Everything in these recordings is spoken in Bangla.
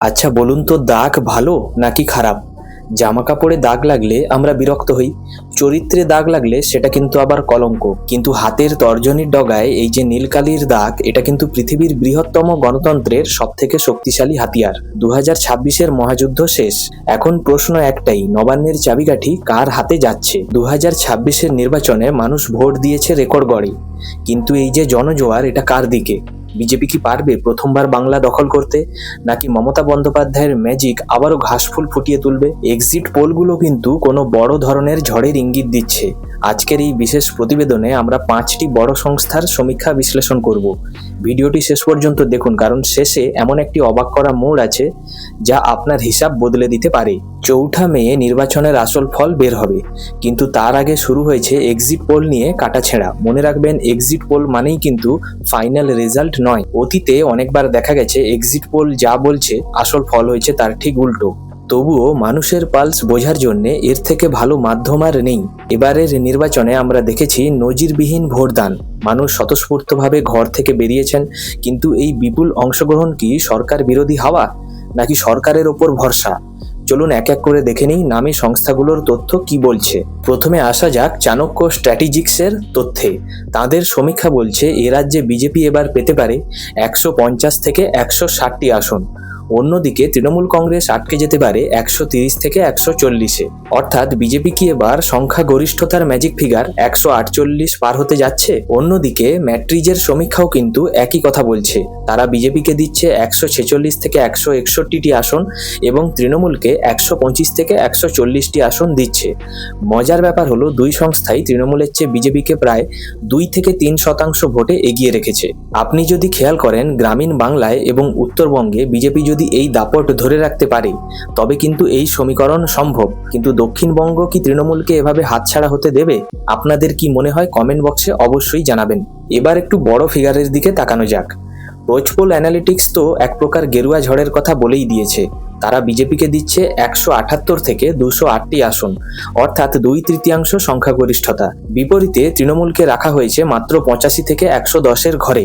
আচ্ছা বলুন তো, দাগ ভালো নাকি খারাপ? জামা কাপড়ে দাগ লাগলে আমরা বিরক্ত হই, চরিত্রে দাগ লাগলে সেটা কিন্তু আবার কলঙ্ক। কিন্তু হাতের তর্জনীর ডগায় এই যে নীলকালির দাগ, এটা কিন্তু পৃথিবীর বৃহত্তম গণতন্ত্রের সব থেকে শক্তিশালী হাতিয়ার। 2026-এর মহাযুদ্ধ শেষ, এখন প্রশ্ন একটাই, নবান্নের চাবিকাঠি কার হাতে যাচ্ছে? 2026-এর নির্বাচনে মানুষ ভোট দিয়েছে রেকর্ড গড়ে, কিন্তু এই যে জনজোয়ার, এটা কার দিকে? বিজেপি কি পারবে প্রথমবার বাংলা দখল করতে, নাকি মমতা বন্দ্যোপাধ্যায়ের ম্যাজিক আবারও ঘাসফুল ফুটিয়ে তুলবে? এক্সিট পোলগুলো কিন্তু কোনো বড় ধরনের ঝড়ের ইঙ্গিত দিচ্ছে। আজকের এই বিশেষ প্রতিবেদনে আমরা 5টি বড় সংস্থার সমীক্ষা বিশ্লেষণ করব। ভিডিওটি শেষ পর্যন্ত দেখুন, কারণ শেষে এমন একটি অবাক করা মোড় আছে যা আপনার হিসাব বদলে দিতে পারে। 4 মে নির্বাচনের আসল ফল বের হবে, কিন্তু তার আগে শুরু হয়েছে এক্সিট পোল নিয়ে কাটাছেঁড়া। মনে রাখবেন, এক্সিট পোল মানেই কিন্তু ফাইনাল রেজাল্ট নয়। অতীতে অনেকবার দেখা গেছে এক্সিট পোল যা বলছে আসল ফল হয়েছে তার ঠিক উল্টো। তবুও মানুষের পালস বোঝার জন্য এর থেকে ভালো মাধ্যম আর নেই। এবারের নির্বাচনে আমরা দেখেছি নজিরবিহীন ভোটদান। মানুষ স্বতঃস্ফূর্তভাবে ঘর থেকে বেরিয়েছেন, কিন্তু এই বিপুল অংশগ্রহণ কি সরকার বিরোধী হাওয়া, নাকি সরকারের ওপর ভরসা? চলুন এক এক করে দেখে নিই নামী সংস্থাগুলোর তথ্য কি বলছে। প্রথমে আসা যাক চাণক্য স্ট্র্যাটেজিক্সের তথ্যে। তাদের সমীক্ষা বলছে এ রাজ্যে বিজেপি এবার পেতে পারে 150 থেকে 160টি আসন। অন্যদিকে তৃণমূল কংগ্রেস আটকে যেতে পারে 130 থেকে 140-এ। অর্থাৎ বিজেপি কি এবার সংখ্যাগরিষ্ঠতার ম্যাজিক ফিগার 148 পার হতে যাচ্ছে? অন্যদিকে ম্যাট্রিজের সমীক্ষাও কিন্তু একই কথা বলছে। তারা বিজেপিকে দিচ্ছে 146 থেকে 161টি আসন এবং তৃণমূলকে 125 থেকে 140টি আসন দিচ্ছে। মজার ব্যাপার হলো, দুই সংস্থাই তৃণমূলের চেয়ে বিজেপিকে প্রায় 2 থেকে 3% ভোটে এগিয়ে রেখেছে। আপনি যদি খেয়াল করেন, গ্রামীণ বাংলায় এবং উত্তরবঙ্গে বিজেপি যদি এই দাপট ধরে রাখতে পারে, তবে কিন্তু এই সমীকরণ সম্ভব। কিন্তু দক্ষিণবঙ্গ কি তৃণমূলকে এভাবে হাতছাড়া হতে দেবে? আপনাদের কি মনে হয় কমেন্ট বক্সে অবশ্যই জানাবেন। এবার একটু বড় ফিগারের দিকে তাকানো যাক। রোজপোল অ্যানালিটিক্স তো এক প্রকার গেরুয়া ঝড়ের কথা বলেই দিয়েছে। তারা বিজেপিকে দিচ্ছে 178 থেকে 208টি আসন, অর্থাৎ 2/3 সংখ্যাগরিষ্ঠতা। বিপরীতে তৃণমূলকে রাখা হয়েছে মাত্র 85 থেকে 110-এর ঘরে।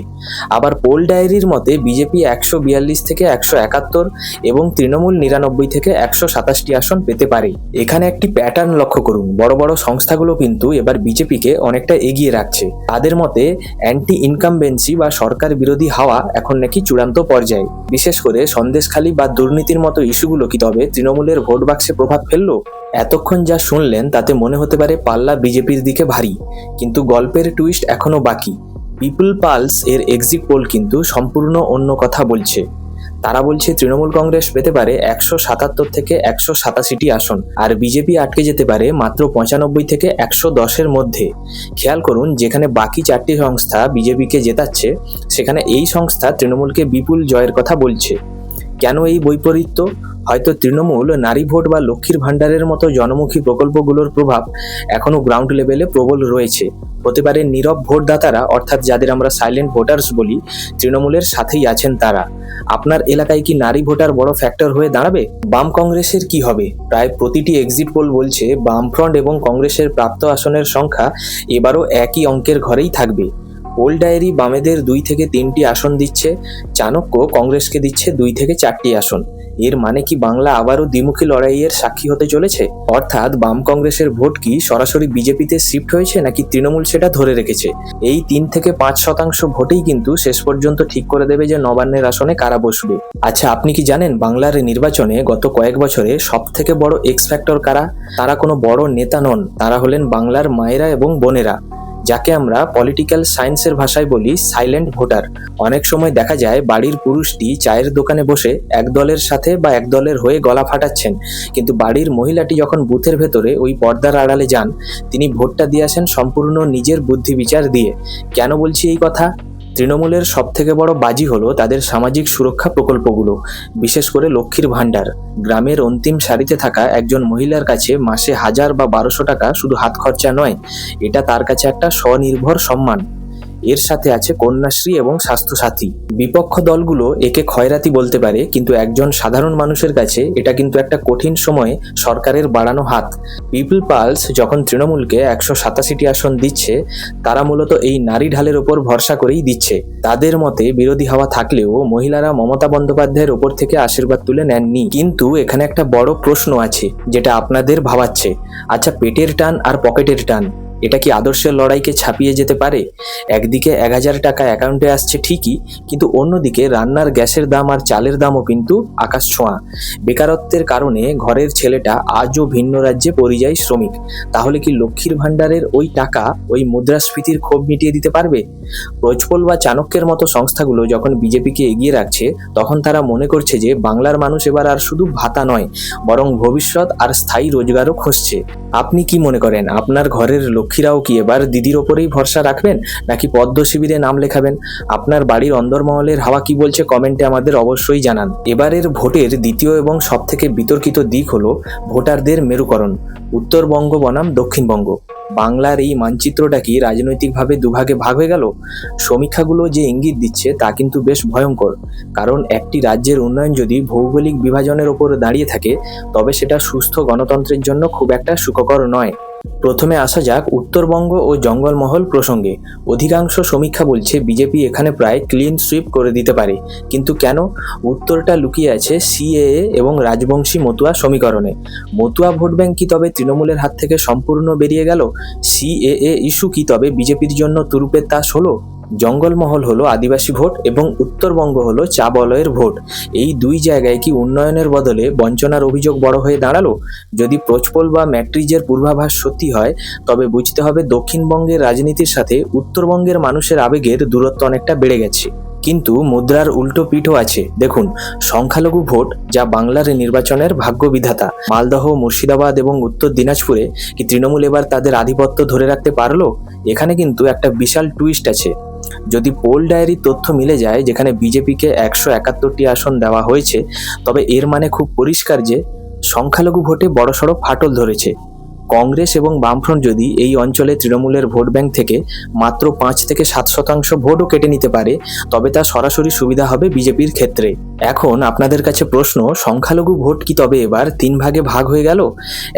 আবার পোল ডায়েরির মতে বিজেপি 142 থেকে 171 এবং তৃণমূল 99 থেকে 127টি আসন পেতে পারে। এখানে একটি প্যাটার্ন লক্ষ্য করুন, বড় বড় সংস্থাগুলো কিন্তু এবার বিজেপিকে অনেকটা এগিয়ে রাখছে। তাদের মতে অ্যান্টি ইনকামবেন্সি বা সরকার বিরোধী হাওয়া এখন নাকি চূড়ান্ত পর্যায়ে। বিশেষ করে সন্দেশখালী বা দুর্নীতির মতো ইস্যুগুলো কি তবে তৃণমূলের ভোট বাক্সে প্রভাব ফেললো? এতক্ষণ যা শুনলেন তাতে মনে হতে পারে পাল্লা বিজেপির দিকে ভারী, কিন্তু গল্পের টুইস্ট এখনো বাকি। পিপল পালস এর এক্সিট পোল কিন্তু সম্পূর্ণ অন্য কথা বলছে। তারা বলছে তৃণমূল কংগ্রেস পেতে পারে 177 থেকে 187টি আসন, আর বিজেপি আটকে যেতে পারে মাত্র 95 থেকে 110-এর মধ্যে। খেয়াল করুন, যেখানে বাকি 4টি সংস্থা বিজেপিকে জেতাচ্ছে, সেখানে এই সংস্থা তৃণমূলকে বিপুল জয়ের কথা বলছে। কেন এই বৈপরীত্য? হয়তো তৃণমূল নারী ভোট বা লক্ষ্মীর ভাণ্ডারের মতো জনমুখী প্রকল্পগুলোর প্রভাব এখনো গ্রাউন্ড লেভেলে প্রবল রয়েছে। হতে পারে নীরব ভোটদাতারা, অর্থাৎ যাদের আমরা সাইলেন্ট ভোটার্স বলি, তৃণমূলের সাথেই আছেন তারা। আপনার এলাকায় কি নারী ভোটার বড় ফ্যাক্টর হয়ে দাঁড়াবে? বাম কংগ্রেসের কি হবে? প্রায় প্রতিটি এক্সিট পোল বলছে বামফ্রন্ট এবং কংগ্রেসের প্রাপ্ত আসনের সংখ্যা এবারও একই অঙ্কের ঘরেই থাকবে। পোল ডায়েরি বামেদের 2 থেকে 3টি আসন দিচ্ছে, চাণক্য কংগ্রেসকে দিচ্ছে 2 থেকে 4টি আসন। এর মানে কি বাংলা আবারও দ্বিমুখী লড়াইয়ের সাক্ষী হতে চলেছে? অর্থাৎ বাম কংগ্রেসের ভোট কি সরাসরি বিজেপিতে শিফট হয়েছে, নাকি তৃণমূল সেটা ধরে রেখেছে? এই 3 থেকে 5% ভোটেই কিন্তু শেষ পর্যন্ত ঠিক করে দেবে যে নবান্নের আসনে কারা বসবে। আচ্ছা, আপনি কি জানেন বাংলার নির্বাচনে গত কয়েক বছরে সব থেকে বড় এক্স ফ্যাক্টর কারা? তারা কোনো বড় নেতা নন, তারা হলেন বাংলার মায়েরা এবং বোনেরা, যাকে আমরা পলিটিক্যাল সায়েন্সের ভাষায় বলি সাইলেন্ট ভোটার। অনেক সময় দেখা যায় বাড়ির পুরুষটি চায়ের দোকানে বসে এক দলের সাথে বা এক দলের হয়ে গলা ফাটাচ্ছেন, কিন্তু বাড়ির মহিলাটি যখন বুথের ভেতরে ওই পর্দার আড়ালে যান, তিনি ভোটটা দিয়ে আসেন সম্পূর্ণ নিজের বুদ্ধি বিচার দিয়ে। কেন বলছি এই কথা? তৃণমূলের সব থেকে বড় বাজি হলো তাদের সামাজিক সুরক্ষা প্রকল্পগুলো, বিশেষ করে লক্ষ্মীর ভাণ্ডার। গ্রামের অন্তিম সারিতে থাকা একজন মহিলার কাছে মাসে 1000 বা 1200 টাকা শুধু হাত খরচা নয়, এটা তার কাছে একটা স্বনির্ভর সম্মান। এর সাথে আছে কন্যাশ্রী এবং স্বাস্থ্যসাথী। বিপক্ষ দলগুলো একে খয়রাতি বলতে পারে, কিন্তু একজন সাধারণ মানুষের কাছে এটা কিন্তু একটা কঠিন সময়ে সরকারের বাড়ানো হাত। পিপল পালস যখন তৃণমূলকে 187টি আসন দিচ্ছে, তারা মূলত এই নারী ঢালের ওপর ভরসা করেই দিচ্ছে। তাদের মতে বিরোধী হওয়া থাকলেও মহিলারা মমতা বন্দ্যোপাধ্যায়ের ওপর থেকে আশীর্বাদ তুলে নেননি। কিন্তু এখানে একটা বড় প্রশ্ন আছে যেটা আপনাদের ভাবাচ্ছে। আচ্ছা, পেটের টান আর পকেটের টান, এটা কি আদর্শের লড়াইকে ছাপিয়ে যেতে পারে? একদিকে 1000 টাকা অ্যাকাউন্টে আসছে ঠিকই, কিন্তু অন্যদিকে রান্নার গ্যাসের দাম আর চালের দামও কিন্তু আকাশ ছোঁয়া। বেকারত্বের কারণে ঘরের ছেলেটা আজও ভিন্ন রাজ্যে পরিযায়ী শ্রমিক। তাহলে কি লক্ষ্মীর ভাণ্ডারের ওই টাকা ওই মুদ্রাস্ফীতির ক্ষোভ মিটিয়ে দিতে পারবে? প্রজ্বল বা চাণক্যের মতো সংস্থাগুলো যখন বিজেপিকে এগিয়ে রাখছে, তখন তারা মনে করছে যে বাংলার মানুষ এবার আর শুধু ভাতা নয়, বরং ভবিষ্যৎ আর স্থায়ী রোজগারও খুঁজছে। আপনি কি মনে করেন, আপনার ঘরের লক্ষ্মীরাও কি এবার দিদির ওপরেই ভরসা রাখবেন, নাকি পদ্ম শিবিরে নাম লেখাবেন? আপনার বাড়ির অন্দরমহলের হাওয়া কি বলছে কমেন্টে আমাদের অবশ্যই জানান। এবারের ভোটের দ্বিতীয় এবং সবথেকে বিতর্কিত দিক হলো ভোটারদের মেরুকরণ, উত্তরবঙ্গ বনাম দক্ষিণবঙ্গ। বাংলার এই মানচিত্রটা কি রাজনৈতিকভাবে দুভাগে ভাগ হয়ে গেল? সমীক্ষাগুলো যে ইঙ্গিত দিচ্ছে তা কিন্তু বেশ ভয়ঙ্কর, কারণ একটি রাজ্যের উন্নয়ন যদি ভৌগোলিক বিভাজনের ওপর দাঁড়িয়ে থাকে, তবে সেটা সুস্থ গণতন্ত্রের জন্য খুব একটা সুখকর নয়। প্রথমে আসা যাক উত্তরবঙ্গ ও জঙ্গলমহল প্রসঙ্গে। অধিকাংশ সমীক্ষা বলছে বিজেপি এখানে প্রায় ক্লিন সুইপ করে দিতে পারে। কিন্তু কেন? উত্তরটা লুকিয়ে আছে সিএএ এবং রাজবংশী মতুয়া সমীকরণে। মতুয়া ভোট ব্যাংক কি তবে তৃণমূলের হাত থেকে সম্পূর্ণ বেরিয়ে গেল? সিএএ ইস্যু কি তবে বিজেপির জন্য তুরুপের তাস হলো? জঙ্গলমহল হলো আদিবাসী ভোট এবং উত্তরবঙ্গ হলো চা বলয়ের ভোট। এই দুই জায়গায় কি উন্নয়নের বদলে বঞ্চনার অভিযোগ বড় হয়ে দাঁড়ালো? যদি প্রজ্বল বা ম্যাট্রিজের পূর্বাভাস সত্যি হয়, তবে বুঝতে হবে দক্ষিণবঙ্গের রাজনীতির সাথে উত্তরবঙ্গের মানুষের আবেগের দূরত্ব অনেকটা বেড়ে গেছে। কিন্তু মুদ্রার উল্টো পিঠও আছে। দেখুন, সংখ্যালঘু ভোট যা বাংলার নির্বাচনের ভাগ্য বিধাতা, মালদহ, মুর্শিদাবাদ এবং উত্তর দিনাজপুরে কি তৃণমূল এবার তাদের আধিপত্য ধরে রাখতে পারলো? এখানে কিন্তু একটা বিশাল টুইস্ট আছে। যদি পোল ডায়েরির তথ্য মিলে যায় যেখানে বিজেপিকে 171টি আসন দেওয়া হয়েছে, তবে এর মানে খুব পরিষ্কার যে সংখ্যালঘু ভোটে বড়সড় ফাটল ধরেছে। কংগ্রেস এবং বামফ্রন্ট যদি এই অঞ্চলে তৃণমূলের ভোট ব্যাংক থেকে মাত্র 5 থেকে 7% ভোটও কেটে নিতে পারে, তবে তা সরাসরি সুবিধা হবে বিজেপির ক্ষেত্রে। এখন আপনাদের কাছে প্রশ্ন, সংখ্যালঘু ভোট কি তবে এবার 3 ভাগে ভাগ হয়ে গেল?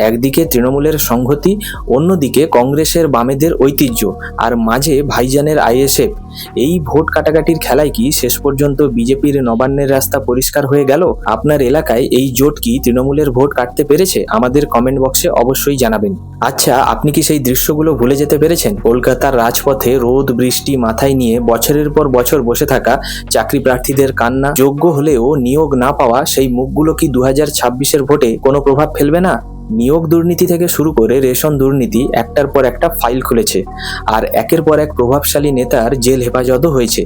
একদিকে তৃণমূলের সংহতি, অন্যদিকে কংগ্রেসের বামেদের ঐতিহ্য, আর মাঝে ভাইজানের আইএসএফ। এই ভোট কাটাকাটির খেলায় কি শেষ পর্যন্ত বিজেপির নবান্নের রাস্তা পরিষ্কার হয়ে গেল? আপনার এলাকায় এই জোট কি তৃণমূলের ভোট কাটতে পেরেছে? আমাদের কমেন্ট বক্সে অবশ্যই জানাবেন। আচ্ছা, আপনি কি সেই দৃশ্যগুলো ভুলে যেতে পেরেছেন? কলকাতার রাজপথে রোদ বৃষ্টি মাথায় নিয়ে বছরের পর বছর বসে থাকা চাকরি প্রার্থীদের কান্না, যোগ্য হলেও নিয়োগ না পাওয়া সেই মুখগুলো কি 2026-এর ভোটে কোনো প্রভাব ফেলবে না? নিয়োগ দুর্নীতি থেকে শুরু করে রেশন দুর্নীতি একটার পর একটা ফাইল খুলেছে, আর একের পর এক প্রভাবশালী নেতার জেল হেফাজতও হয়েছে।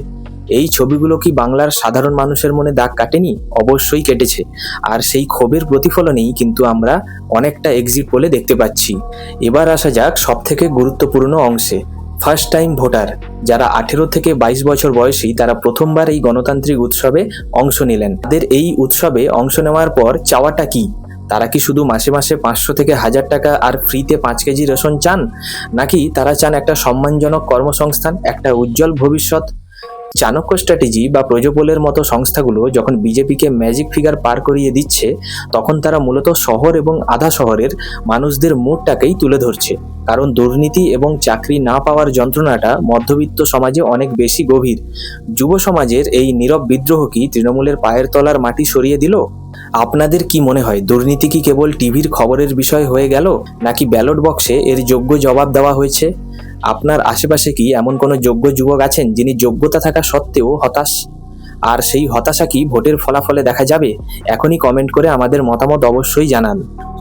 এই ছবিগুলো কি বাংলার সাধারণ মানুষের মনে দাগ কাটেনি? অবশ্যই কেটেছে। আর সেই ক্ষোভের প্রতিফলনেই কিন্তু আমরা অনেকটা এক্সিট পোলে দেখতে পাচ্ছি। এবার আসা যাক সবথেকে গুরুত্বপূর্ণ অংশে, ফার্স্ট টাইম ভোটার। যারা 18 থেকে 22 বছর বয়সী, তারা প্রথমবার এই গণতান্ত্রিক উৎসবে অংশ নিলেন। তাদের এই উৎসবে অংশ নেওয়ার পর চাওয়াটা কি? তারা কি শুধু মাসে মাসে 500 থেকে 1000 টাকা আর ফ্রিতে 5 কেজি রেশন চান, নাকি তারা চান একটা সম্মানজনক কর্মসংস্থান, একটা উজ্জ্বল ভবিষ্যৎ? চাণক্য স্ট্র্যাটেজি বা প্রজোপলের মতো সংস্থাগুলো যখন বিজেপিকে ম্যাজিক ফিগার পার করিয়ে দিচ্ছে, তখন তারা মূলত শহর এবং আধা শহরের মানুষদের মুডটাকেই তুলে ধরছে। কারণ দুর্নীতি এবং চাকরি না পাওয়ার যন্ত্রণাটা মধ্যবিত্ত সমাজে অনেক বেশি গভীর। যুব সমাজের এই নীরব বিদ্রোহ কি তৃণমূলের পায়ের তলার মাটি সরিয়ে দিল? আপনাদের কি মনে হয়, দুর্নীতি কি কেবল টিভির খবরের বিষয় হয়ে গেল, নাকি ব্যালট বক্সে এর যোগ্য জবাব দেওয়া হয়েছে? আপনার আশেপাশে কি এমন কোনো যোগ্য যুবক আছেন যিনি যোগ্যতা থাকা সত্ত্বেও হতাশ? আর সেই হতাশা কি ভোটের ফলাফলে দেখা যাবে? এখনই কমেন্ট করে আমাদের মতামত অবশ্যই জানান।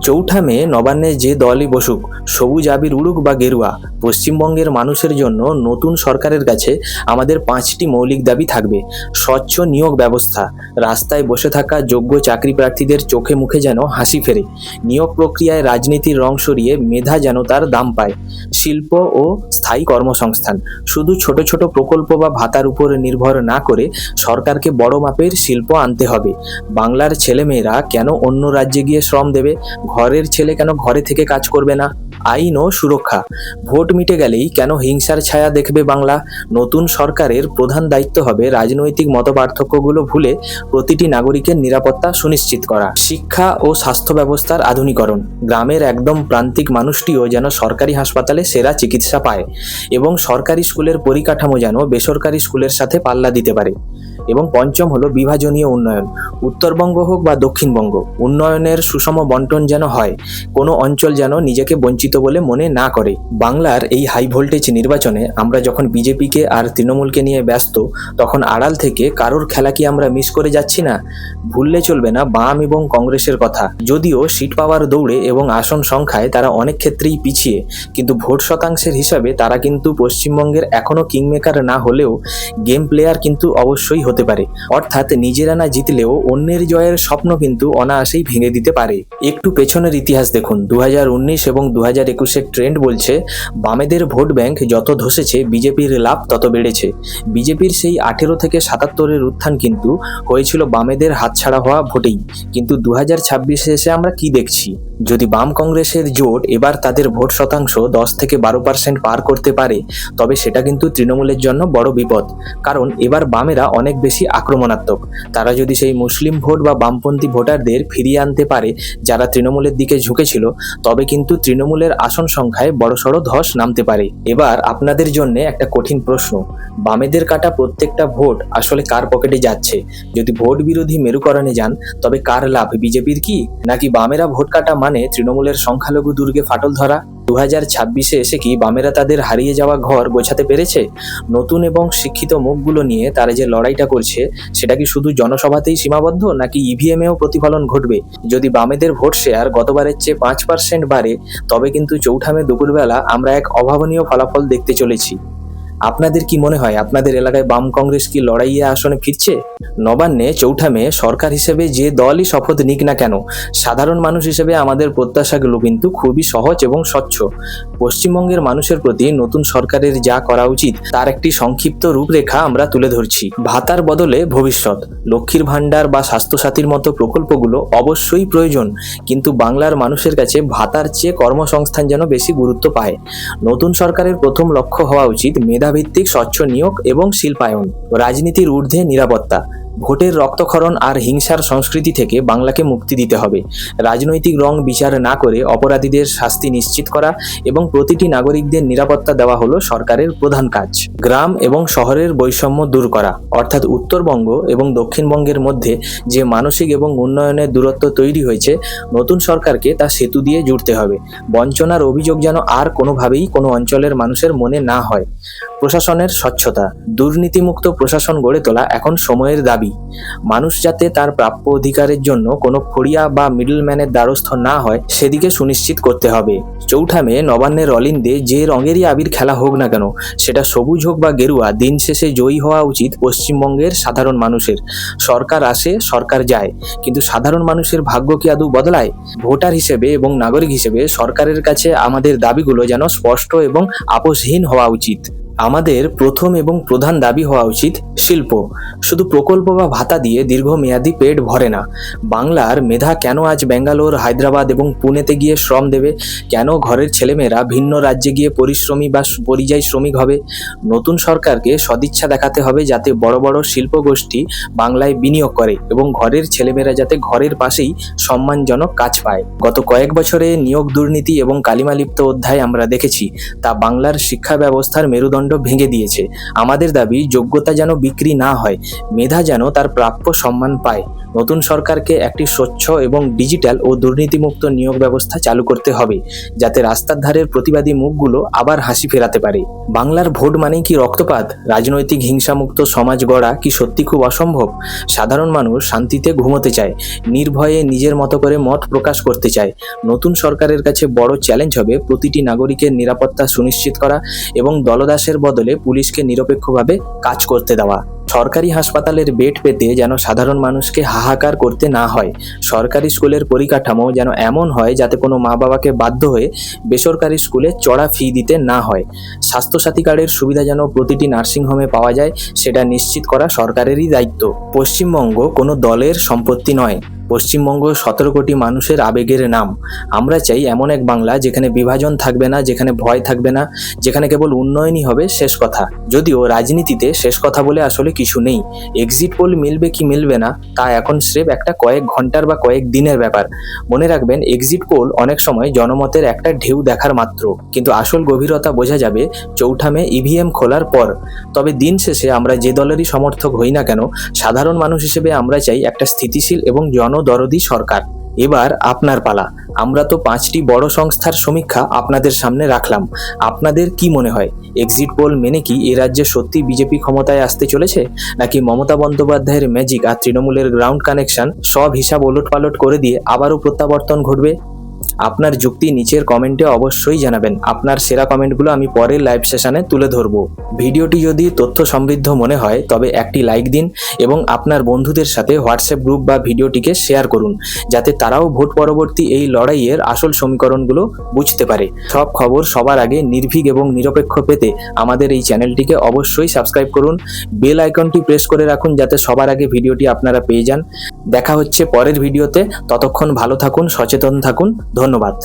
4 মে নবান্নে যে দলই বসুক, সবুজ আবির উড়ুক বা গেরুয়া, পশ্চিমবঙ্গের মানুষের জন্য নতুন সরকারের কাছে আমাদের 5টি মৌলিক দাবি থাকবে। স্বচ্ছ নিয়োগ ব্যবস্থা, রাস্তায় বসে থাকা যোগ্য চাকরি প্রার্থীদের চোখে মুখে যেন হাসি ফেরে। নিয়োগ প্রক্রিয়ায় রাজনীতির রং সরিয়ে মেধা যেন তার দাম পায়। শিল্প ও স্থায়ী কর্মসংস্থান, শুধু ছোট ছোট প্রকল্প বা ভাতার উপর নির্ভর না করে সরকারকে বড় মাপের শিল্প আনতে হবে। বাংলার ছেলেমেয়েরা কেন অন্য রাজ্যে গিয়ে শ্রম দেবে? ঘরের ছেলে কেন ঘরে থেকে কাজ করবে না? আইন ও সুরক্ষা। ভোট মিটে গেলেই কেন হিংসার ছায়া দেখবে বাংলা? নতুন সরকারের প্রধান দায়িত্ব হবে রাজনৈতিক মতপার্থক্যগুলো ভুলে প্রতিটি নাগরিকের নিরাপত্তা সুনিশ্চিত করা। শিক্ষা ও স্বাস্থ্য ব্যবস্থার আধুনিকরণ। গ্রামের একদম প্রান্তিক মানুষটিও যেন সরকারি হাসপাতালে সেরা চিকিৎসা পায় এবং সরকারি স্কুলের পরিকাঠামো যেন বেসরকারি স্কুলের সাথে পাল্লা দিতে পারে। এবং পঞ্চম হলো বিভাজনীয় উন্নয়ন। উত্তরবঙ্গ হোক বা দক্ষিণবঙ্গ, উন্নয়নের সুষম বন্টন যেন হয়, কোনো অঞ্চল যেন নিজেকে বঞ্চিত বলে মনে না করে। বাংলার এই হাই ভোল্টেজ নির্বাচনে আমরা যখন বিজেপিকে আর তৃণমূলকে নিয়ে ব্যস্ত, তখন আড়াল থেকে কারোর খেলা কি আমরা মিস করে যাচ্ছি না? ভুললে চলবে না বাম এবং কংগ্রেসের কথা। যদিও সিট পাওয়ার দৌড়ে এবং আসন সংখ্যায় তারা অনেক ক্ষেত্রেই পিছিয়ে, কিন্তু ভোট শতাংশের হিসাবে তারা কিন্তু পশ্চিমবঙ্গের এখনও কিংমেকার না হলেও গেম প্লেয়ার কিন্তু অবশ্যই হতে পারে। অর্থাৎ নিজেরা না জিতলেও অন্যের জয়ের স্বপ্ন কিন্তু অনায়াসেই ভেঙে দিতে পারে। একটু পেছনের ইতিহাস দেখুন। 2019 এবং 2021-এর ট্রেন্ড বলছে বামেদের ভোট ব্যাংক যত ধসেছে বিজেপির লাভ তত বেড়েছে। বিজেপির সেই 18 থেকে 77-এর উত্থান কিন্তু হয়েছিল বামেদের হাতছাড়া হওয়া ভোটেই। কিন্তু 2026-এ এসে আমরা কি দেখছি? যদি বাম কংগ্রেসের জোট এবার তাদের ভোট শতাংশ 10 থেকে 12% পার করতে পারে, তবে সেটা কিন্তু তৃণমূলের জন্য বড় বিপদ। কারণ এবার বামেরা অনেক বেশি আক্রমণাত্মক। তারা যদি সেই মুসলিম ভোট বা বামপন্থী ভোটারদের ফিরিয়ে আনতে পারে যারা তৃণমূলের দিকে ঝুঁকেছিল, তবে কিন্তু তৃণমূলের আসন সংখ্যায় বড়সড় ধস নামতে পারে। এবার আপনাদের জন্য একটা কঠিন প্রশ্ন, বামেদের কাটা প্রত্যেকটা ভোট আসলে কার পকেটে যাচ্ছে? যদি ভোট বিরোধী মেরুকরণে যান, তবে কার লাভ, বিজেপির কি, নাকি বামেরা ভোট কাটা মানে তৃণমূলের সংখ্যালঘু দুর্গে ফাটল ধরা? 2026-এ এসে কি বামেরা তাদের হারিয়ে যাওয়া ঘর গোছাতে পেরেছে? নতুন এবং শিক্ষিত মুখগুলো নিয়ে তারা যে লড়াইটা করছে, সেটা কি শুধু জনসভাতেই সীমাবদ্ধ, নাকি ইভিএমেও প্রতিফলন ঘটবে? যদি বামেদের ভোট শেয়ার গতবারের চেয়ে 5% বাড়ে, তবে কিন্তু চৌঠামে দুপুরবেলা আমরা এক অভাবনীয় ফলাফল দেখতে চলেছি। আপনাদের কি মনে হয়, আপনাদের এলাকায় বাম কংগ্রেস কি লড়াইয়ে আসনে ফিরছে? নবান্নে চৌঠামে সরকার হিসেবে যে দলই শপথ নিক না কেন, সাধারণ মানুষ হিসেবে আমাদের প্রত্যাশাগুলো কিন্তু খুবই সহজ এবং স্বচ্ছ। পশ্চিমবঙ্গের মানুষের প্রতি নতুন সরকারের যা করা উচিত তার একটি সংক্ষিপ্ত রূপরেখা আমরা তুলে ধরছি। ভাতার বদলে ভবিষ্যৎ। লক্ষ্মীর ভাণ্ডার বা স্বাস্থ্যসাথীর মতো প্রকল্পগুলো অবশ্যই প্রয়োজন, কিন্তু বাংলার মানুষের কাছে ভাতার চেয়ে কর্মসংস্থান যেন বেশি গুরুত্ব পায়। নতুন সরকারের প্রথম লক্ষ্য হওয়া উচিত মেধাভিত্তিক স্বচ্ছ নিয়োগ এবং শিল্পায়ন। রাজনীতির ঊর্ধ্বে নিরাপত্তা। ভোটের রক্তক্ষরণ আর হিংসার সংস্কৃতি থেকে বাংলাকে মুক্তি দিতে হবে। রাজনৈতিক রং বিচার না করে অপরাধীদের শাস্তি নিশ্চিত করা এবং প্রতিটি নাগরিকদের নিরাপত্তা দেওয়া হলো সরকারের প্রধান কাজ। গ্রাম এবং শহরের বৈষম্য দূর করা, অর্থাৎ উত্তরবঙ্গ এবং দক্ষিণবঙ্গের মধ্যে যে মানসিক এবং উন্নয়নের দূরত্ব তৈরি হয়েছে, নতুন সরকারকে তা সেতু দিয়ে জুড়তে হবে। বঞ্চনার অভিযোগ যেন আর কোনোভাবেই কোনো অঞ্চলের মানুষের মনে না হয়। প্রশাসনের স্বচ্ছতা। দুর্নীতিমুক্ত প্রশাসন গড়ে তোলা এখন সময়ের দাবি। মানুষ যাতে তার প্রাপ্য অধিকারের জন্য কোনো ফড়িয়া বা মিডলম্যানের দ্বারস্থ না হয়, সেদিকে সুনিশ্চিত করতে হবে। চৌঠামে নবান্নের অলিন্দে যে রঙেরই আবির খেলা হোক না কেন, সেটা সবুজ হোক বা গেরুয়া, দিন শেষে জয়ী হওয়া উচিত পশ্চিমবঙ্গের সাধারণ মানুষের। সরকার আসে, সরকার যায়, কিন্তু সাধারণ মানুষের ভাগ্য কি আদৌ বদলায়? ভোটার হিসেবে এবং নাগরিক হিসেবে সরকারের কাছে আমাদের দাবিগুলো যেন স্পষ্ট এবং আপোষহীন হওয়া উচিত। আমাদের প্রথম এবং প্রধান দাবি হওয়া উচিত শিল্প। শুধু প্রকল্প বা ভাতা দিয়ে দীর্ঘমেয়াদী পেট ভরে না। বাংলার মেধা কেন আজ ব্যাঙ্গালোর, হায়দ্রাবাদ এবং পুনেতে গিয়ে শ্রম দেবে? কেন ঘরের ছেলেমেয়েরা ভিন্ন রাজ্যে গিয়ে পরিশ্রমী বা পরিযায়ী শ্রমিক হবে? নতুন সরকারকে সদিচ্ছা দেখাতে হবে যাতে বড় বড় শিল্প গোষ্ঠী বাংলায় বিনিয়োগ করে এবং ঘরের ছেলেমেয়েরা যাতে ঘরের পাশেই সম্মানজনক কাজ পায়। গত কয়েক বছরে নিয়োগ দুর্নীতি এবং কালিমালিপ্ত অধ্যায় আমরা দেখেছি, তা বাংলার শিক্ষা ব্যবস্থার মেরুদণ্ড ভেঙে দিয়েছে। আমাদের দাবি, যোগ্যতা যেন বিক্রি না হয়, মেধা যেন তার প্রাপ্য সম্মান পায়। নতুন সরকারকে একটি স্বচ্ছ এবং ডিজিটাল ও দুর্নীতিমুক্ত নিয়োগ ব্যবস্থা চালু করতে হবে, যাতে রাস্তার ধারের প্রতিবাদী মুখগুলো আবার হাসি ফেরাতে পারে। বাংলার ভোট মানেই কি রক্তপাত? রাজনৈতিক হিংসামুক্ত সমাজ গড়া কি সত্যি খুব অসম্ভব? সাধারণ মানুষ শান্তিতে ঘুমোতে চায়, নির্ভয়ে নিজের মতো করে মত প্রকাশ করতে চায়। নতুন সরকারের কাছে বড় চ্যালেঞ্জ হবে প্রতিটি নাগরিকের নিরাপত্তা সুনিশ্চিত করা এবং দলদাসের বদলে পুলিশকে নিরপেক্ষভাবে কাজ করতে দেওয়া। সরকারি হাসপাতালের বেড পেতে যেন সাধারণ মানুষকে হাহাকার করতে না হয়। সরকারি স্কুলের পরিকাঠামো যেন এমন হয় যাতে কোনো মা বাবাকে বাধ্য হয়ে বেসরকারি স্কুলে চড়া ফি দিতে না হয়। স্বাস্থ্যসাথী কার্ডের সুবিধা যেন প্রতিটি নার্সিংহোমে পাওয়া যায়, সেটা নিশ্চিত করা সরকারেরই দায়িত্ব। পশ্চিমবঙ্গ কোনো দলের সম্পত্তি নয়, পশ্চিমবঙ্গ 17 কোটি মানুষের আবেগের নাম। আমরা চাই এমন এক বাংলা যেখানে বিভাজন থাকবে না, যেখানে ভয় থাকবে না, যেখানে কেবল উন্নয়নই হবে শেষ কথা। যদিও রাজনীতিতে শেষ কথা বলে আসলে কিছু নেই। এক্সিট পোল মিলবে কি মিলবে না তা এখন স্রেফ একটা কয়েক ঘন্টার বা কয়েক দিনের ব্যাপার। মনে রাখবেন, এক্সিট পোল অনেক সময় জনমতের একটা ঢেউ দেখার মাত্র, কিন্তু আসল গভীরতা বোঝা যাবে 4 মে ইভিএম খোলার পর। তবে দিন শেষে আমরা যে দলেরই সমর্থক হই না কেন, সাধারণ মানুষ হিসেবে আমরা চাই একটা স্থিতিশীল এবং জনদরদি সরকার। এবার আপনার পালা। আমরা তো 5টি বড় সংস্থার সমীক্ষা আপনাদের সামনে রাখলাম। আপনাদের কি মনে হয়, এক্সিট পোল মেনে কি এ রাজ্যে সত্যি বিজেপি ক্ষমতায় আসতে চলেছে, নাকি মমতা বন্দ্যোপাধ্যায়ের ম্যাজিক আর তৃণমূলের গ্রাউন্ড কানেকশন সব হিসাব ওলটপালট করে দিয়ে আবারও প্রত্যাবর্তন ঘটবে? আপনার যুক্তি নিচের কমেন্টে অবশ্যই জানাবেন। আপনার সেরা কমেন্টগুলো আমি পরের লাইভ সেশনে তুলে ধরব। ভিডিওটি যদি তথ্য সমৃদ্ধ মনে হয় তবে একটি লাইক দিন এবং আপনার বন্ধুদের সাথে হোয়াটসঅ্যাপ গ্রুপ বা ভিডিওটিকে শেয়ার করুন, যাতে তারাও ভোট পরবর্তী এই লড়াইয়ের আসল সমীকরণগুলো বুঝতে পারে। সব খবর সবার আগে নির্ভীক এবং নিরপেক্ষ পেতে আমাদের এই চ্যানেলটিকে অবশ্যই সাবস্ক্রাইব করুন। বেল আইকনটি প্রেস করে রাখুন যাতে সবার আগে ভিডিওটি আপনারা পেয়ে যান। দেখা হচ্ছে পরের ভিডিওতে। ততক্ষণ ভালো থাকুন, সচেতন থাকুন। ধন্যবাদ।